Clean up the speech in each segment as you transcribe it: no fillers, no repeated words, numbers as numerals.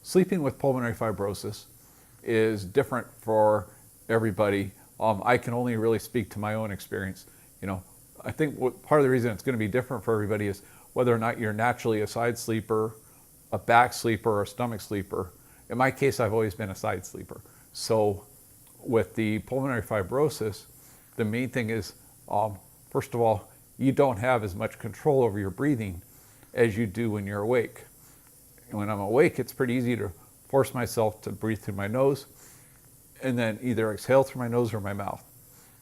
sleeping with pulmonary fibrosis is different for everybody. I can only really speak to my own experience. I think part of the reason it's going to be different for everybody is whether or not you're naturally a side sleeper, a back sleeper, or a stomach sleeper. In my case, I've always been a side sleeper. So with the pulmonary fibrosis, the main thing is, first of all, you don't have as much control over your breathing as you do when you're awake. And when I'm awake, it's pretty easy to force myself to breathe through my nose and then either exhale through my nose or my mouth.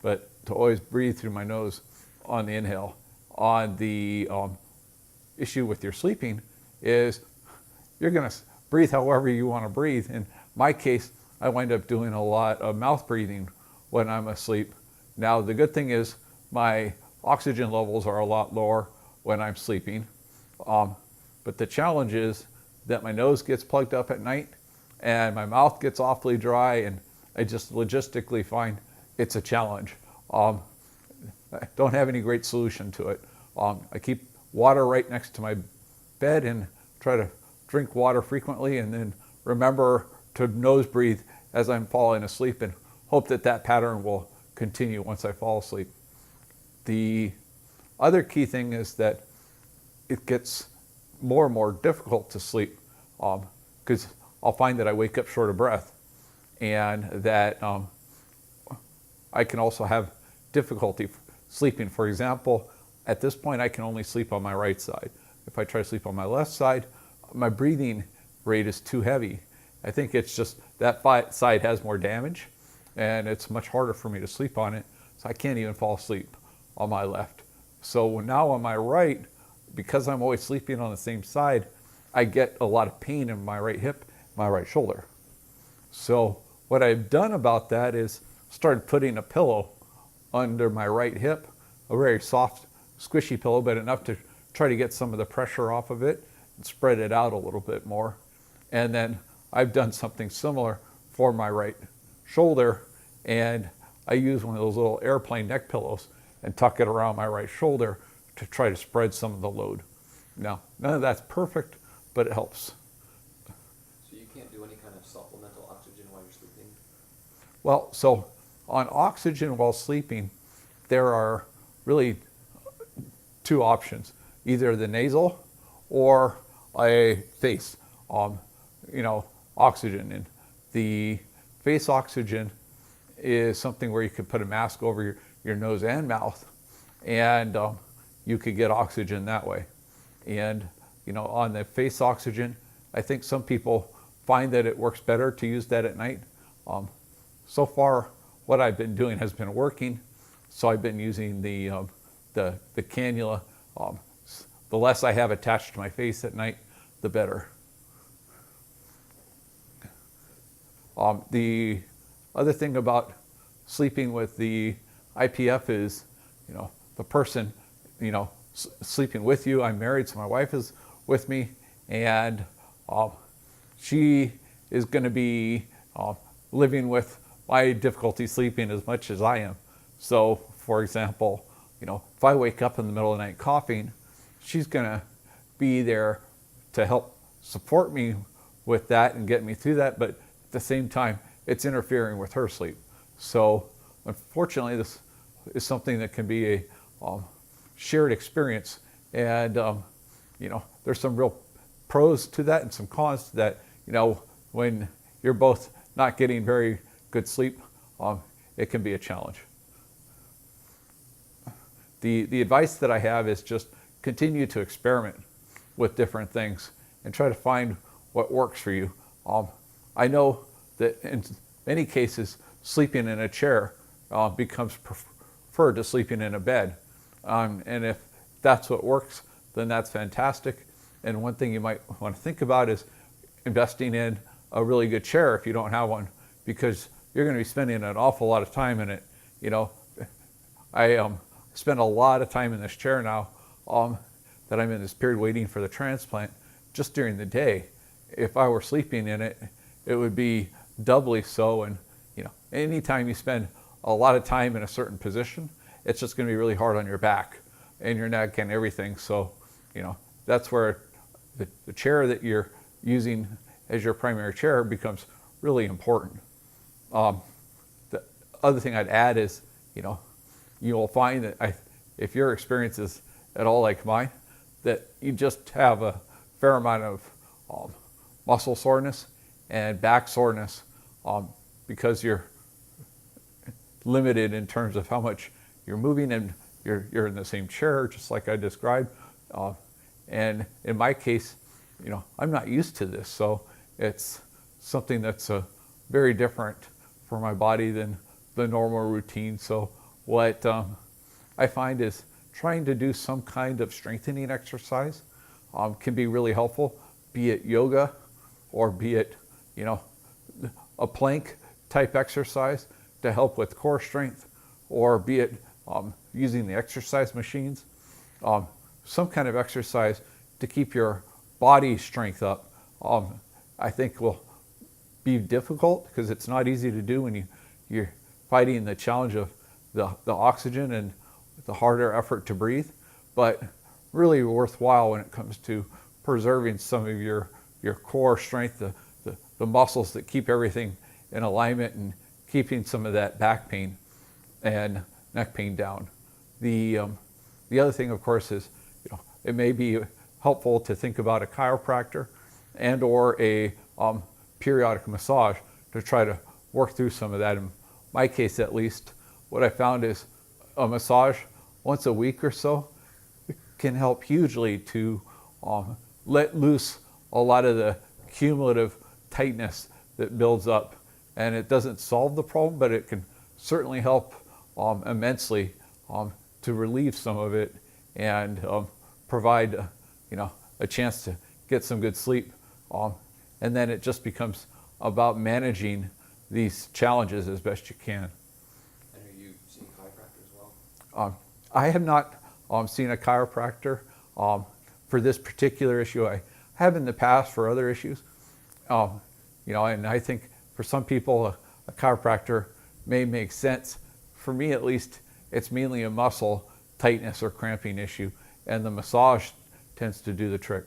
But to always breathe through my nose on the inhale. On the issue with your sleeping is you're going to breathe however you want to breathe. In my case, I wind up doing a lot of mouth breathing when I'm asleep. Now, the good thing is my oxygen levels are a lot lower when I'm sleeping. But the challenge is that my nose gets plugged up at night and my mouth gets awfully dry, and I just logistically find it's a challenge. I don't have any great solution to it. I keep water right next to my bed and try to drink water frequently, and then remember to nose breathe as I'm falling asleep and hope that that pattern will continue once I fall asleep. The other key thing is that it gets more and more difficult to sleep because I'll find that I wake up short of breath, and that I can also have difficulty sleeping. For example, at this point I can only sleep on my right side. If I try to sleep on my left side, my breathing rate is too heavy. I think it's just that side has more damage and it's much harder for me to sleep on it, so I can't even fall asleep on my left. So now on my right, because I'm always sleeping on the same side, I get a lot of pain in my right hip, my right shoulder. So what I've done about that is started putting a pillow under my right hip, a very soft, squishy pillow, but enough to try to get some of the pressure off of it and spread it out a little bit more. And then I've done something similar for my right shoulder, and I use one of those little airplane neck pillows and tuck it around my right shoulder to try to spread some of the load. Now, none of that's perfect, but it helps. So you can't do any kind of supplemental oxygen while you're sleeping? Well, so on oxygen while sleeping, there are really two options, either the nasal or a face, oxygen. And the face oxygen is something where you could put a mask over your nose and mouth, and you could get oxygen that way. And on the face oxygen, I think some people find that it works better to use that at night. So far, what I've been doing has been working, so I've been using the cannula. The less I have attached to my face at night, the better. The other thing about sleeping with the IPF is, the person, sleeping with you. I'm married, so my wife is with me, and she is going to be living with my difficulty sleeping as much as I am. So, for example, if I wake up in the middle of the night coughing, she's going to be there to help support me with that and get me through that, but at the same time, it's interfering with her sleep. So, unfortunately, this is something that can be a shared experience, and there's some real pros to that and some cons to that. When you're both not getting very good sleep, it can be a challenge. The advice that I have is just continue to experiment with different things and try to find what works for you. I know that in many cases, sleeping in a chair becomes preferred to sleeping in a bed. And if that's what works, then that's fantastic. And one thing you might want to think about is investing in a really good chair if you don't have one, because you're going to be spending an awful lot of time in it. I spend a lot of time in this chair now that I'm in this period waiting for the transplant, just during the day. If I were sleeping in it, it would be doubly so. And anytime you spend a lot of time in a certain position, it's just going to be really hard on your back and your neck and everything. So, that's where the chair that you're using as your primary care becomes really important. The other thing I'd add is, you'll find that if your experience is at all like mine, that you just have a fair amount of muscle soreness and back soreness because you're limited in terms of how much you're moving, and you're in the same chair, just like I described. And in my case, I'm not used to this, so it's something that's very different for my body than the normal routine. So what I find is trying to do some kind of strengthening exercise can be really helpful, be it yoga or be it, a plank type exercise to help with core strength, or be it using the exercise machines. Some kind of exercise to keep your body strength up, I think will be difficult because it's not easy to do when you're fighting the challenge of the oxygen and the harder effort to breathe, but really worthwhile when it comes to preserving some of your core strength, the muscles that keep everything in alignment and keeping some of that back pain and neck pain down. The other thing, of course, is it may be helpful to think about a chiropractor and or a periodic massage to try to work through some of that. In my case, at least, what I found is a massage once a week or so can help hugely to let loose a lot of the cumulative tightness that builds up. And it doesn't solve the problem, but it can certainly help immensely to relieve some of it and provide a chance to get some good sleep. And then it just becomes about managing these challenges as best you can. And are you seeing a chiropractor as well? I have not seen a chiropractor for this particular issue. I have in the past for other issues. And I think for some people a chiropractor may make sense. For me, at least, it's mainly a muscle tightness or cramping issue, and the massage tends to do the trick.